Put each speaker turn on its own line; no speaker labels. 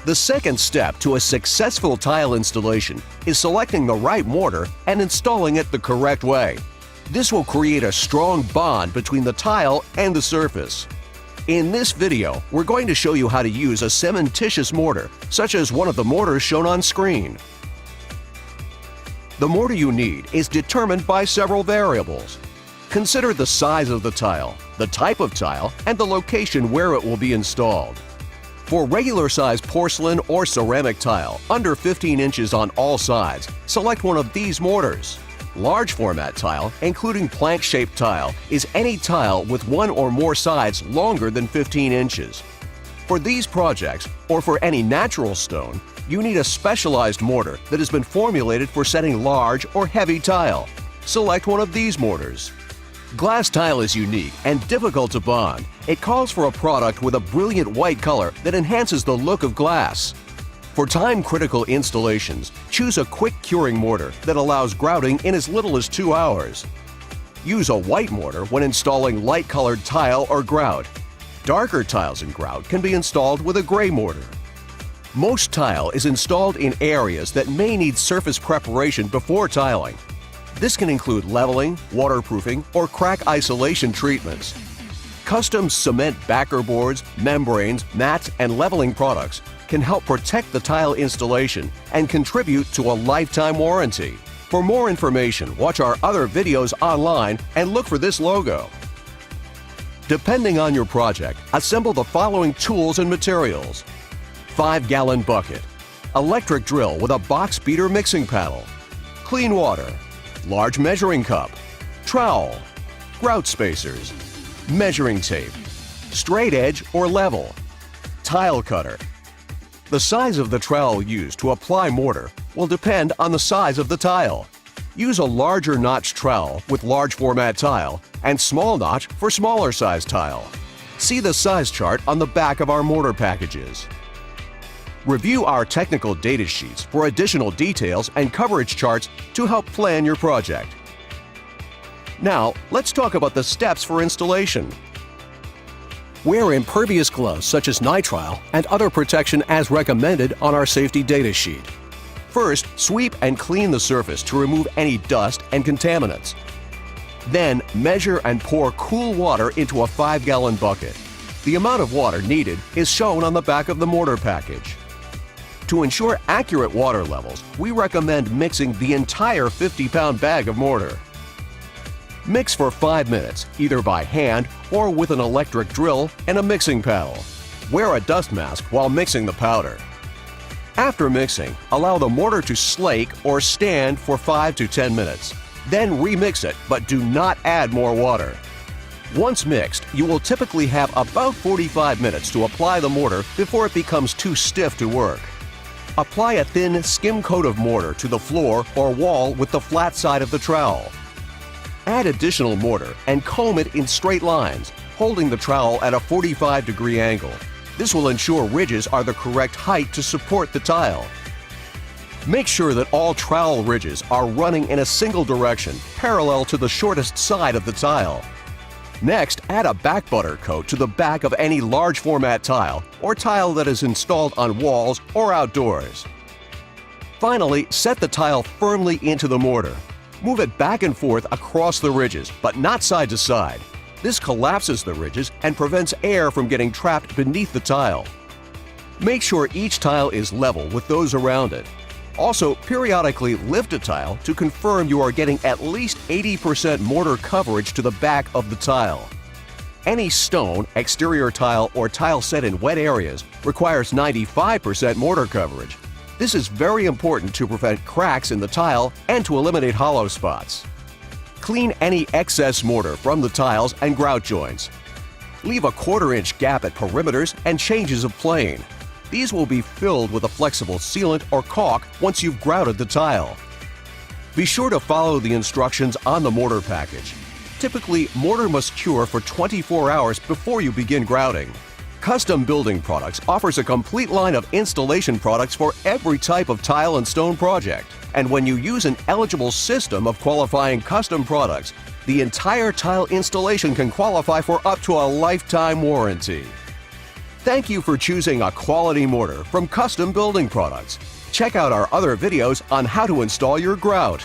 The second step to a successful tile installation is selecting the right mortar and installing it the correct way. This will create a strong bond between the tile and the surface. In this video, we're going to show you how to use a cementitious mortar, such as one of the mortars shown on screen. The mortar you need is determined by several variables. Consider the size of the tile, the type of tile, and the location where it will be installed. For regular-sized porcelain or ceramic tile under 15 inches on all sides, select one of these mortars. Large format tile, including plank-shaped tile, is any tile with one or more sides longer than 15 inches. For these projects, or for any natural stone, you need a specialized mortar that has been formulated for setting large or heavy tile. Select one of these mortars. Glass tile is unique and difficult to bond. It calls for a product with a brilliant white color that enhances the look of glass. For time-critical installations, choose a quick curing mortar that allows grouting in as little as 2 hours. Use a white mortar when installing light-colored tile or grout. Darker tiles and grout can be installed with a gray mortar. Most tile is installed in areas that may need surface preparation before tiling. This can include leveling, waterproofing, or crack isolation treatments. Custom cement backer boards, membranes, mats, and leveling products can help protect the tile installation and contribute to a lifetime warranty. For more information, watch our other videos online and look for this logo. Depending on your project, assemble the following tools and materials: 5-gallon bucket, electric drill with a box beater mixing paddle, clean water, large measuring cup, trowel, grout spacers, measuring tape, straight edge or level, tile cutter. The size of the trowel used to apply mortar will depend on the size of the tile. Use a larger notch trowel with large format tile and small notch for smaller size tile. See the size chart on the back of our mortar packages. Review our technical data sheets for additional details and coverage charts to help plan your project. Now, let's talk about the steps for installation. Wear impervious gloves such as nitrile and other protection as recommended on our safety data sheet. First, sweep and clean the surface to remove any dust and contaminants. Then, measure and pour cool water into a 5-gallon bucket. The amount of water needed is shown on the back of the mortar package. To ensure accurate water levels, we recommend mixing the entire 50-pound bag of mortar. Mix for 5 minutes, either by hand or with an electric drill and a mixing paddle. Wear a dust mask while mixing the powder. After mixing, allow the mortar to slake or stand for 5 to 10 minutes. Then remix it, but do not add more water. Once mixed, you will typically have about 45 minutes to apply the mortar before it becomes too stiff to work. Apply a thin skim coat of mortar to the floor or wall with the flat side of the trowel. Add additional mortar and comb it in straight lines, holding the trowel at a 45-degree angle. This will ensure ridges are the correct height to support the tile. Make sure that all trowel ridges are running in a single direction, parallel to the shortest side of the tile. Next, add a back butter coat to the back of any large format tile or tile that is installed on walls or outdoors. Finally, set the tile firmly into the mortar. Move it back and forth across the ridges, but not side to side. This collapses the ridges and prevents air from getting trapped beneath the tile. Make sure each tile is level with those around it. Also, periodically lift a tile to confirm you are getting at least 80% mortar coverage to the back of the tile. Any stone, exterior tile, or tile set in wet areas requires 95% mortar coverage. This is very important to prevent cracks in the tile and to eliminate hollow spots. Clean any excess mortar from the tiles and grout joints. Leave a 1/4-inch gap at perimeters and changes of plane. These will be filled with a flexible sealant or caulk once you've grouted the tile. Be sure to follow the instructions on the mortar package. Typically, mortar must cure for 24 hours before you begin grouting. Custom Building Products offers a complete line of installation products for every type of tile and stone project. And when you use an eligible system of qualifying custom products, the entire tile installation can qualify for up to a lifetime warranty. Thank you for choosing a quality mortar from Custom Building Products. Check out our other videos on how to install your grout.